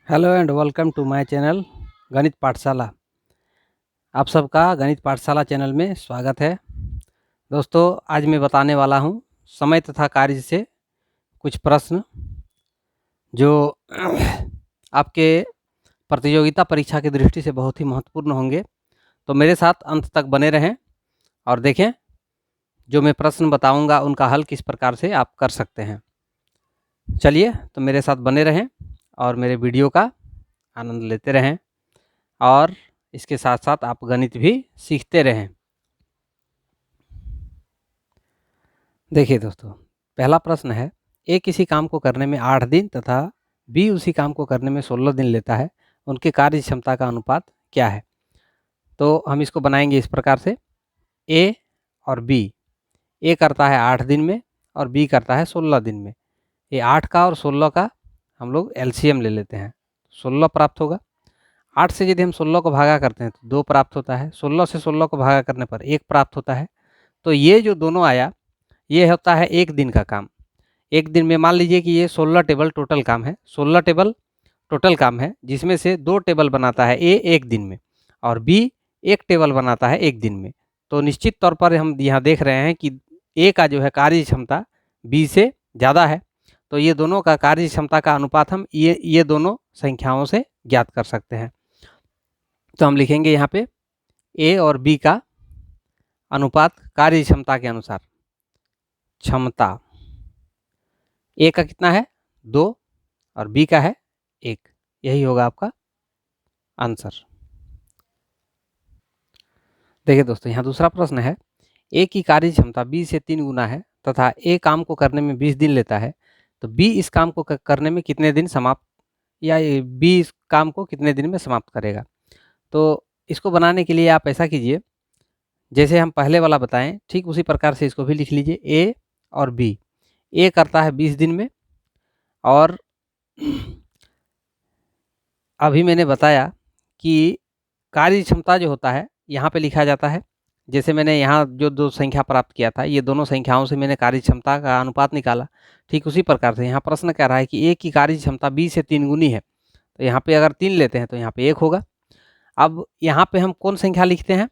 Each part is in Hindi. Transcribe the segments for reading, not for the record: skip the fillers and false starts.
Hello and welcome to my channel Ganit Pathshala. आप सबका गणित पाठशाला चैनल में स्वागत है। दोस्तों, आज मैं बताने वाला हूँ समय तथा कार्य से कुछ प्रश्न जो आपके प्रतियोगिता परीक्षा की दृष्टि से बहुत ही महत्वपूर्ण होंगे। तो मेरे साथ अंत तक बने रहें और देखें जो मैं प्रश्न बताऊंगा उनका हल किस प्रकार से आप कर सकते हैं। चलिए, तो मेरे साथ बने रहें और मेरे वीडियो का आनंद लेते रहें और इसके साथ साथ आप गणित भी सीखते रहें। देखिए दोस्तों, पहला प्रश्न है, ए किसी काम को करने में 8 दिन तथा बी उसी काम को करने में 16 दिन लेता है, उनकी कार्य क्षमता का अनुपात क्या है? तो हम इसको बनाएंगे इस प्रकार से, ए और बी। ए करता है 8 दिन में और बी करता है 16 दिन में। ये 8 का और 16 का हम लोग एलसीएम ले लेते हैं, 16 प्राप्त होगा। 8 से यदि हम 16 को भागा करते हैं तो 2 प्राप्त होता है, 16 से 16 को भागा करने पर 1 प्राप्त होता है। तो ये जो दोनों आया, ये होता है एक दिन का काम। एक दिन में मान लीजिए कि ये 16 टेबल टोटल काम है, 16 टेबल टोटल काम है, जिसमें से 2 टेबल बनाता है ए एक दिन में और बी एक टेबल बनाता है एक दिन में। तो निश्चित तौर पर हम यहाँ देख रहे हैं कि ए का जो है कार्य क्षमता बी से ज़्यादा है। तो ये दोनों का कार्य क्षमता का अनुपात हम ये दोनों संख्याओं से ज्ञात कर सकते हैं। तो हम लिखेंगे यहाँ पे ए और बी का अनुपात कार्य क्षमता के अनुसार। क्षमता ए का कितना है 2 और बी का है 1, यही होगा आपका आंसर। देखिए दोस्तों, यहाँ दूसरा प्रश्न है, ए की कार्य क्षमता बी से 3 गुना है तथा ए काम को करने में 20 दिन लेता है, तो बी इस काम को करने में कितने दिन समाप्त या बी इस काम को कितने दिन में समाप्त करेगा? तो इसको बनाने के लिए आप ऐसा कीजिए, जैसे हम पहले वाला बताएं ठीक उसी प्रकार से इसको भी लिख लीजिए। ए और बी, ए करता है 20 दिन में और अभी मैंने बताया कि कार्य क्षमता जो होता है यहाँ पे लिखा जाता है, जैसे मैंने यहाँ जो 2 संख्या प्राप्त किया था, ये दोनों संख्याओं से मैंने कार्य क्षमता का अनुपात निकाला। ठीक उसी प्रकार से यहाँ प्रश्न कह रहा है कि ए की कार्य क्षमता बी से 3 गुनी है, तो यहाँ पे अगर 3 लेते हैं तो यहाँ पे 1 होगा। अब यहाँ पे हम कौन संख्या लिखते हैं?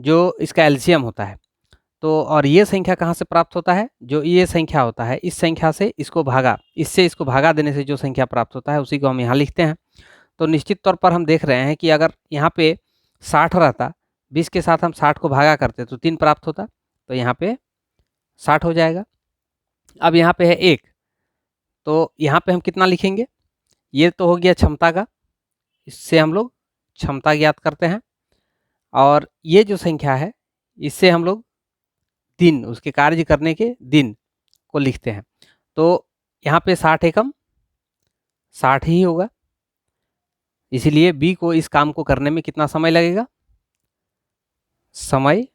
जो इसका एलसीएम होता है। तो और ये संख्या कहाँ से प्राप्त होता है? जो ये संख्या होता है, इस संख्या से इसको भागा, इससे इसको भागा देने से जो संख्या प्राप्त होता है उसी को हम यहाँ लिखते हैं। तो निश्चित तौर पर हम देख रहे हैं कि अगर यहाँ पे 60 रहता, 20 के साथ हम 60 को भागा करते तो 3 प्राप्त होता, तो यहाँ पे 60 हो जाएगा। अब यहाँ पे है 1, तो यहाँ पे हम कितना लिखेंगे? ये तो हो गया क्षमता का, इससे हम लोग क्षमता ज्ञात करते हैं। और ये जो संख्या है इससे हम लोग दिन, उसके कार्य करने के दिन को लिखते हैं। तो यहाँ पे 60 एकम 60 ही होगा, इसीलिए बी को इस काम को करने में कितना समय लगेगा? समय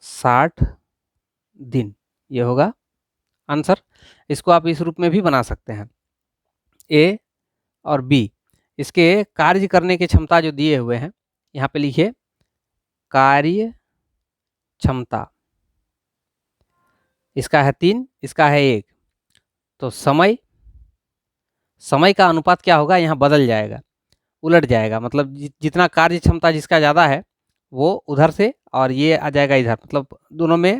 60 दिन, ये होगा आंसर। इसको आप इस रूप में भी बना सकते हैं, ए और बी, इसके कार्य करने की क्षमता जो दिए हुए हैं यहाँ पे लिखिए कार्य क्षमता, इसका है 3, इसका है 1, तो समय का अनुपात क्या होगा? यहाँ बदल जाएगा, उलट जाएगा, मतलब जितना कार्य क्षमता जिसका ज़्यादा है वो उधर से और ये आ जाएगा इधर, मतलब दोनों में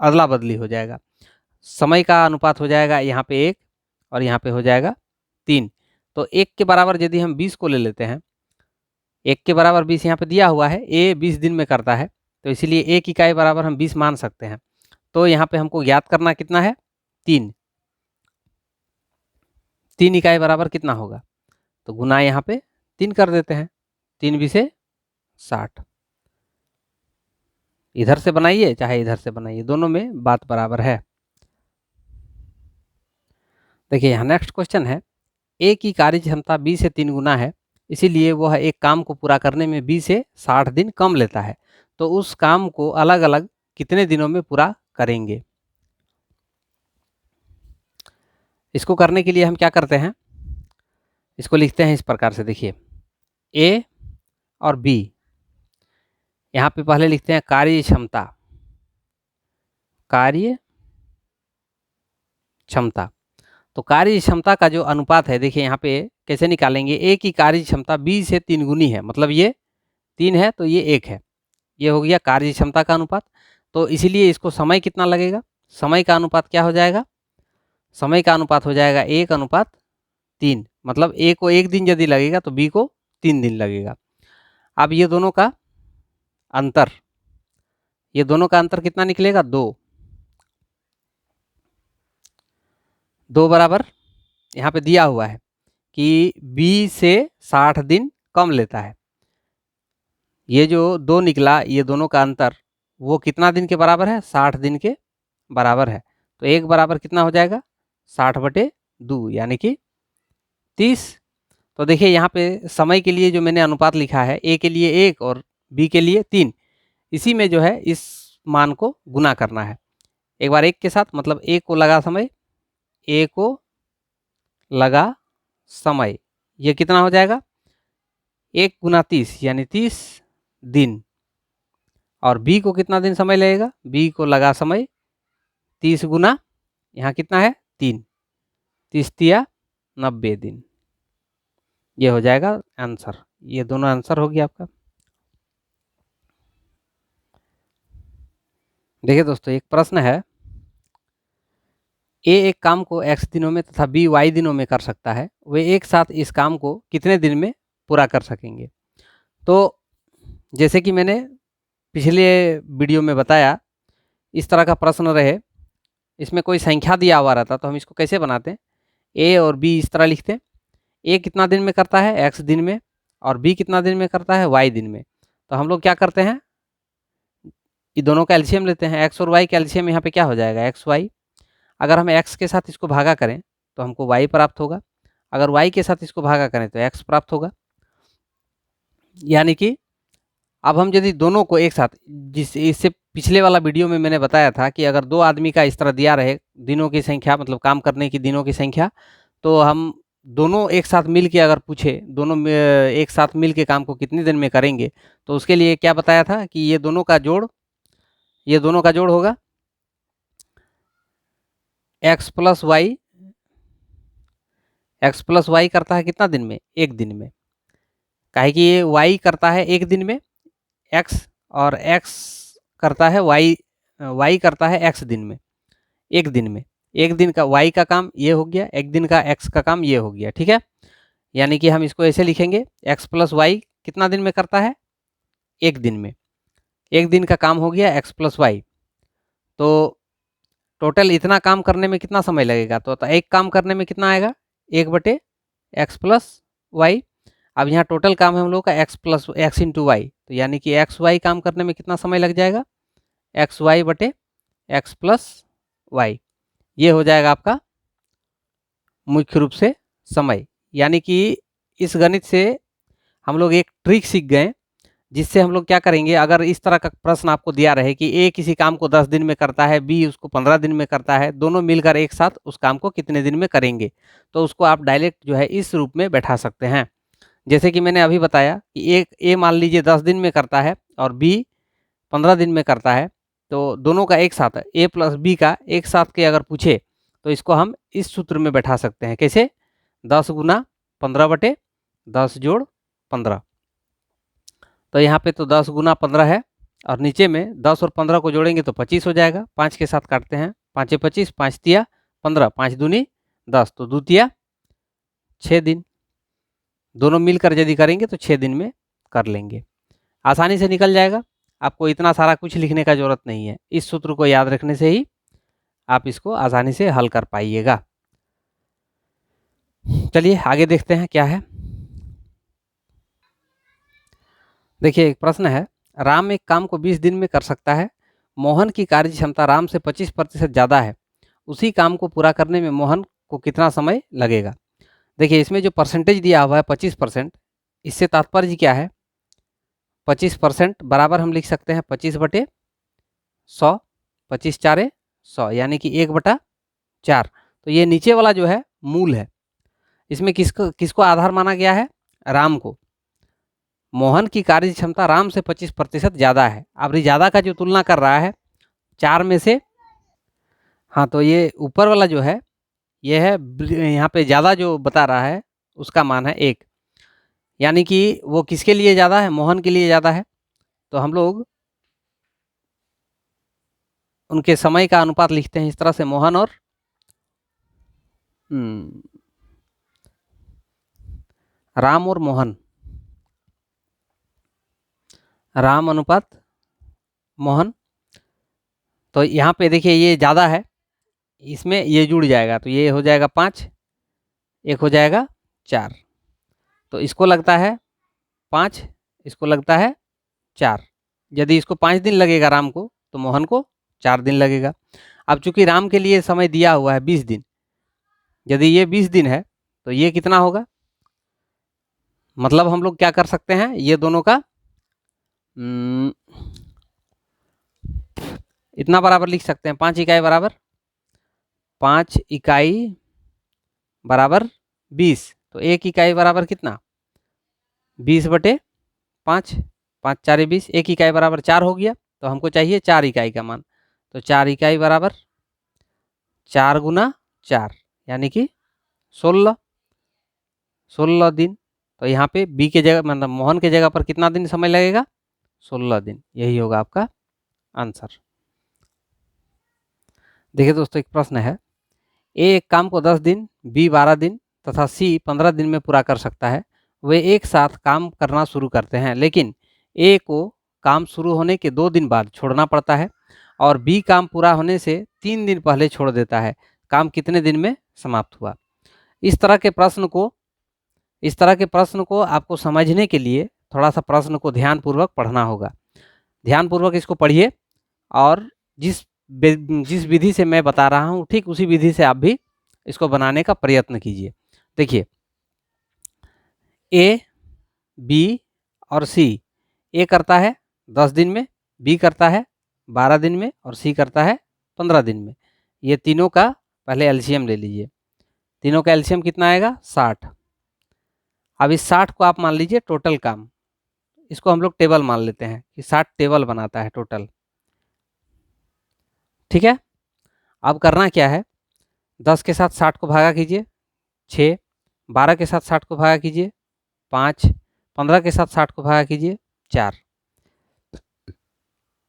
अदला बदली हो जाएगा। समय का अनुपात हो जाएगा यहाँ पे 1 और यहाँ पे हो जाएगा 3। तो 1 के बराबर यदि हम 20 को ले लेते हैं, 1 के बराबर 20 यहाँ पे दिया हुआ है, ए 20 दिन में करता है, तो इसीलिए 1 इकाई बराबर हम 20 मान सकते हैं। तो यहाँ पे हमको ज्ञात करना कितना है? 3। 3 इकाई बराबर कितना होगा? तो गुना यहाँ पे 3 कर देते हैं, 3 भी से 60। इधर से बनाइए चाहे इधर से बनाइए, दोनों में बात बराबर है। देखिए यहाँ नेक्स्ट क्वेश्चन है, ए की कार्य क्षमता बी से 3 गुना है, इसीलिए वह एक काम को पूरा करने में बी से 60 दिन कम लेता है, तो उस काम को अलग अलग कितने दिनों में पूरा करेंगे? इसको करने के लिए हम क्या करते हैं, इसको लिखते हैं इस प्रकार से। देखिए ए और बी, यहाँ पे पहले लिखते हैं कार्य क्षमता, कार्य क्षमता। तो कार्य क्षमता का जो अनुपात है, देखिए यहाँ पे कैसे निकालेंगे, ए की कार्य क्षमता बी से 3 गुनी है, मतलब ये 3 है तो ये 1 है, ये हो गया कार्य क्षमता का अनुपात। तो इसीलिए इसको समय कितना लगेगा, समय का अनुपात क्या हो जाएगा, समय का अनुपात हो जाएगा 1:3, मतलब ए को 1 दिन यदि लगेगा तो बी को 3 दिन लगेगा। अब ये दोनों का अंतर, ये दोनों का अंतर कितना निकलेगा, 2, 2 बराबर यहाँ पे दिया हुआ है कि बी से 60 दिन कम लेता है। ये जो 2 निकला, ये दोनों का अंतर वो कितना दिन के बराबर है, 60 दिन के बराबर है। तो 1 बराबर कितना हो जाएगा, 60/2 यानी कि 30। तो देखिए यहाँ पे समय के लिए जो मैंने अनुपात लिखा है, ए के लिए 1 और बी के लिए 3, इसी में जो है इस मान को गुना करना है एक बार 1 के साथ, मतलब 1 को लगा समय, ए को लगा समय, ये कितना हो जाएगा, 1 × 30 यानी 30 दिन। और बी को कितना दिन समय लगेगा, बी को लगा समय 30 गुना यहाँ कितना है 3, 30 तिया 90 दिन, ये हो जाएगा आंसर। ये दोनों आंसर हो गया आपका। देखिए दोस्तों, एक प्रश्न है, ए एक काम को x दिनों में तथा बी y दिनों में कर सकता है, वे एक साथ इस काम को कितने दिन में पूरा कर सकेंगे। तो जैसे कि मैंने पिछले वीडियो में बताया, इस तरह का प्रश्न रहे, इसमें कोई संख्या दिया हुआ रहता तो हम इसको कैसे बनाते हैं, ए और बी इस तरह लिखते हैं, ए कितना दिन में करता है, x दिन में, और बी कितना दिन में करता है, y दिन में। तो हम लोग क्या करते हैं, ये दोनों का एलसीएम लेते हैं, x और y का एलसीएम यहाँ पे क्या हो जाएगा, एक्स वाई। अगर हम x के साथ इसको भागा करें तो हमको y प्राप्त होगा, अगर y के साथ इसको भागा करें तो x प्राप्त होगा। यानी कि अब हम यदि दोनों को एक साथ, इससे पिछले वाला वीडियो में मैंने बताया था कि अगर 2 आदमी का इस तरह दिया रहे दिनों की संख्या, मतलब काम करने की दिनों की संख्या, तो हम दोनों एक साथ मिल के अगर पूछे, दोनों एक साथ मिल के काम को कितने दिन में करेंगे, तो उसके लिए क्या बताया था कि ये दोनों का जोड़ होगा x + y, x + y करता है कितना दिन में, 1 दिन में। काहे कि ये y करता है 1 दिन में x, और x करता है y करता है x दिन में, 1 दिन में। 1 दिन का y का काम ये हो गया, 1 दिन का x का काम ये हो गया, ठीक है। यानी कि हम इसको ऐसे लिखेंगे, x + y कितना दिन में करता है, 1 दिन में, 1 दिन का काम हो गया x + y। तो टोटल इतना काम करने में कितना समय लगेगा, तो एक काम करने में कितना आएगा, 1/x + y। अब यहाँ टोटल काम है हम लोग का x + x × y, तो यानी कि xy काम करने में कितना समय लग जाएगा, xy/x + y, ये हो जाएगा आपका मुख्य रूप से समय। यानी कि इस गणित से हम लोग एक ट्रिक सीख गए, जिससे हम लोग क्या करेंगे, अगर इस तरह का प्रश्न आपको दिया रहे कि ए किसी काम को 10 दिन में करता है, बी उसको 15 दिन में करता है, दोनों मिलकर एक साथ उस काम को कितने दिन में करेंगे, तो उसको आप डायरेक्ट जो है इस रूप में बैठा सकते हैं। जैसे कि मैंने अभी बताया कि ए मान लीजिए 10 दिन में करता है और बी 15 दिन में करता है, तो दोनों का एक साथ, ए + बी का एक साथ के अगर पूछे तो इसको हम इस सूत्र में बैठा सकते हैं, कैसे, 10 × 15/10 + 15। तो यहाँ पे तो 10 × 15 है, और नीचे में 10 और 15 को जोड़ेंगे तो 25 हो जाएगा, 5 के साथ काटते हैं, 5 × 25, 5 तिया 15, 5 दूनी 10, तो 2 तिया 6 दिन। दोनों मिलकर यदि करेंगे तो 6 दिन में कर लेंगे, आसानी से निकल जाएगा। आपको इतना सारा कुछ लिखने का ज़रूरत नहीं है, इस सूत्र को याद रखने से ही आप इसको आसानी से हल कर पाइएगा। चलिए आगे देखते हैं क्या है। देखिए एक प्रश्न है, राम एक काम को 20 दिन में कर सकता है, मोहन की कार्य क्षमता राम से 25% ज़्यादा है, उसी काम को पूरा करने में मोहन को कितना समय लगेगा। देखिए इसमें जो परसेंटेज दिया हुआ है 25%, इससे तात्पर्य क्या है, 25% बराबर हम लिख सकते हैं 25/100, 25 × 4 = 100, यानी कि 1/4। तो ये नीचे वाला जो है मूल है, इसमें किसको आधार माना गया है, राम को। मोहन की कार्य क्षमता राम से 25% ज़्यादा है। अब ज़्यादा का जो तुलना कर रहा है 4 में से, हाँ, तो ये ऊपर वाला जो है ये है यहाँ पे ज़्यादा जो बता रहा है उसका मान है 1, यानी कि वो किसके लिए ज़्यादा है, मोहन के लिए ज़्यादा है। तो हम लोग उनके समय का अनुपात लिखते हैं इस तरह से, मोहन और राम और मोहन, राम अनुपात मोहन। तो यहाँ पे देखिए ये ज़्यादा है, इसमें ये जुड़ जाएगा तो ये हो जाएगा 5, एक हो जाएगा 4। तो इसको लगता है 5, इसको लगता है 4। यदि इसको 5 दिन लगेगा राम को, तो मोहन को 4 दिन लगेगा। अब चूंकि राम के लिए समय दिया हुआ है 20 दिन, यदि ये 20 दिन है तो ये कितना होगा, मतलब हम लोग क्या कर सकते हैं, ये दोनों का इतना बराबर लिख सकते हैं, 5 इकाई बराबर 5 इकाई बराबर 20। तो 1 इकाई बराबर कितना, 20/5, 5 4 20, 1 इकाई बराबर 4 हो गया। तो हमको चाहिए 4 इकाई का मान। तो 4 इकाई बराबर 4 गुना 4, यानी कि 16 दिन। तो यहाँ पे बी के जगह, मतलब मोहन के जगह पर कितना दिन समय लगेगा, 16 दिन। यही होगा आपका आंसर। देखिए दोस्तों, एक प्रश्न है, ए एक काम को 10 दिन, बी 12 दिन तथा सी 15 दिन में पूरा कर सकता है। वे एक साथ काम करना शुरू करते हैं, लेकिन ए को काम शुरू होने के 2 दिन बाद छोड़ना पड़ता है और बी काम पूरा होने से 3 दिन पहले छोड़ देता है। काम कितने दिन में समाप्त हुआ। इस तरह के प्रश्न को आपको समझने के लिए थोड़ा सा प्रश्न को ध्यानपूर्वक पढ़ना होगा। ध्यानपूर्वक इसको पढ़िए और जिस विधि से मैं बता रहा हूँ ठीक उसी विधि से आप भी इसको बनाने का प्रयत्न कीजिए। देखिए, ए, बी और सी, ए करता है 10 दिन में, बी करता है 12 दिन में और सी करता है 15 दिन में। ये तीनों का पहले एलसीएम ले लीजिए। तीनों का एलसीएम कितना आएगा, 60। अब इस 60 को आप मान लीजिए टोटल काम, इसको हम लोग टेबल मान लेते हैं कि 60 टेबल बनाता है टोटल। ठीक है, अब करना क्या है, 10 के साथ 60 को भागा कीजिए 6, 12 के साथ 60 को भागा कीजिए 5, 15 के साथ 60 को भागा कीजिए 4।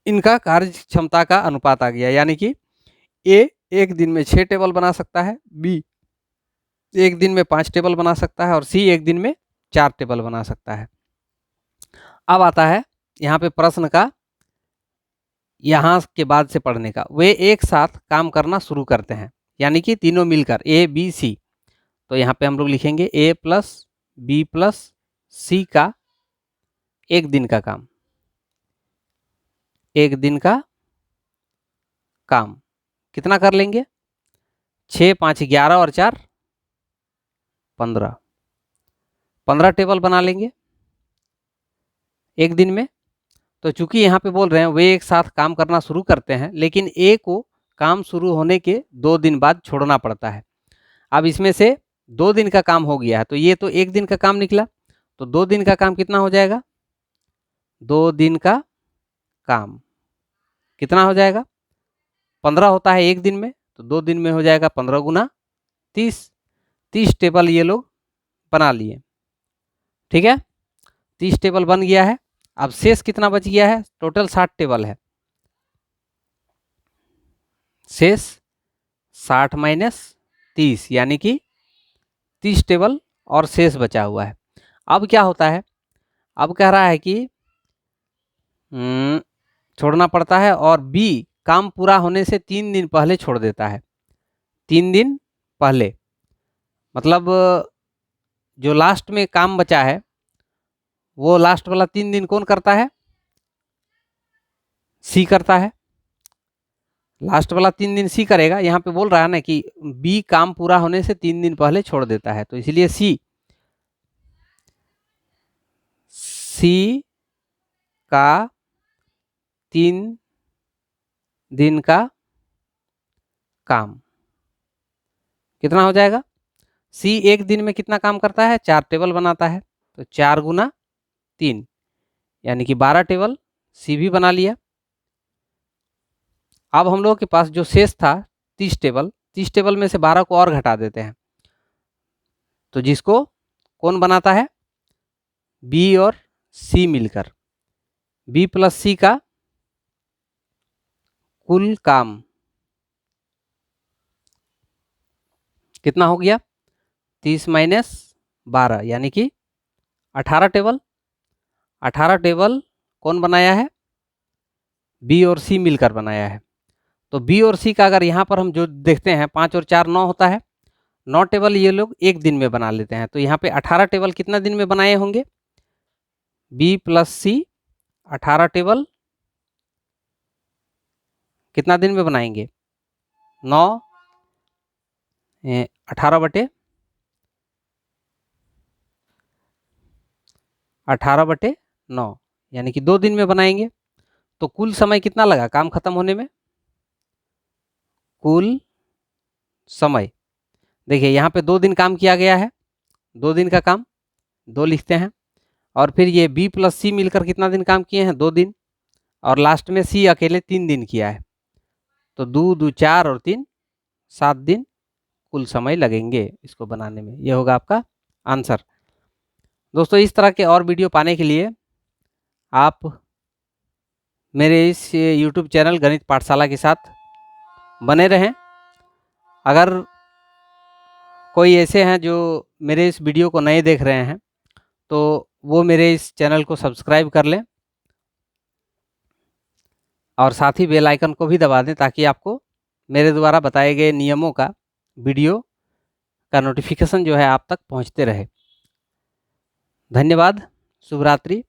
इनका कार्य क्षमता का अनुपात आ गया, यानी कि ए एक दिन में 6 टेबल बना सकता है, बी एक दिन में 5 टेबल बना सकता है और सी एक दिन में 4 टेबल बना सकता है। अब आता है यहाँ पे प्रश्न का यहाँ के बाद से पढ़ने का, वे एक साथ काम करना शुरू करते हैं, यानी कि तीनों मिलकर ए बी सी। तो यहाँ पे हम लोग लिखेंगे ए प्लस बी प्लस सी का एक दिन का काम, एक दिन का काम कितना कर लेंगे, 6 5 11 और 4 15, 15 टेबल बना लेंगे एक दिन में। तो चूंकि यहाँ पे बोल रहे हैं वे एक साथ काम करना शुरू करते हैं, लेकिन ए को काम शुरू होने के 2 दिन बाद छोड़ना पड़ता है। अब इसमें से 2 दिन का काम हो गया है, तो ये तो एक दिन का काम निकला। तो 2 दिन का काम कितना हो जाएगा, 2 दिन का काम कितना हो जाएगा, 15 होता है एक दिन में, तो 2 दिन में हो जाएगा 15 गुना 30। 30 टेबल ये लोग बना लिए। ठीक है, 30 टेबल बन गया है। अब शेष कितना बच गया है, टोटल 60 टेबल है, शेष 60 माइनस 30, यानी कि 30 टेबल और शेष बचा हुआ है। अब क्या होता है, अब कह रहा है कि छोड़ना पड़ता है और बी काम पूरा होने से 3 दिन पहले छोड़ देता है। 3 दिन पहले मतलब जो लास्ट में काम बचा है वो लास्ट वाला 3 दिन कौन करता है, सी करता है। लास्ट वाला 3 दिन सी करेगा। यहाँ पे बोल रहा है ना कि बी काम पूरा होने से 3 दिन पहले छोड़ देता है, तो इसलिए सी का 3 दिन का काम कितना हो जाएगा, सी एक दिन में कितना काम करता है, 4 टेबल बनाता है, तो 4 गुना 3 यानी कि 12 टेबल सी भी बना लिया। अब हम लोगों के पास जो शेष था 30 टेबल, 30 टेबल में से 12 को और घटा देते हैं, तो जिसको कौन बनाता है, बी और सी मिलकर। बी प्लस सी का कुल काम कितना हो गया, 30 माइनस 12 यानी कि 18 टेबल। 18 टेबल कौन बनाया है, बी और सी मिलकर बनाया है। तो बी और सी का अगर यहाँ पर हम जो देखते हैं 5 और 4 9 होता है, 9 टेबल ये लोग एक दिन में बना लेते हैं। तो यहाँ पे 18 टेबल कितना दिन में बनाए होंगे, बी प्लस सी 18 टेबल कितना दिन में बनाएंगे, 9 18 बटे 9 यानी कि 2 दिन में बनाएंगे। तो कुल समय कितना लगा काम खत्म होने में, कुल समय देखिए यहाँ पे 2 दिन काम किया गया है, 2 दिन का काम 2 लिखते हैं, और फिर ये बी प्लस सी मिलकर कितना दिन काम किए हैं, 2 दिन, और लास्ट में सी अकेले 3 दिन किया है। तो 2 2 4 और 3 7 दिन कुल समय लगेंगे इसको बनाने में। ये होगा आपका आंसर। दोस्तों इस तरह के और वीडियो पाने के लिए आप मेरे इस YouTube चैनल गणित पाठशाला के साथ बने रहें। अगर कोई ऐसे हैं जो मेरे इस वीडियो को नए देख रहे हैं तो वो मेरे इस चैनल को सब्सक्राइब कर लें और साथ ही बेल आइकन को भी दबा दें ताकि आपको मेरे द्वारा बताए गए नियमों का वीडियो का नोटिफिकेशन जो है आप तक पहुंचते रहे। धन्यवाद। शुभ रात्रि।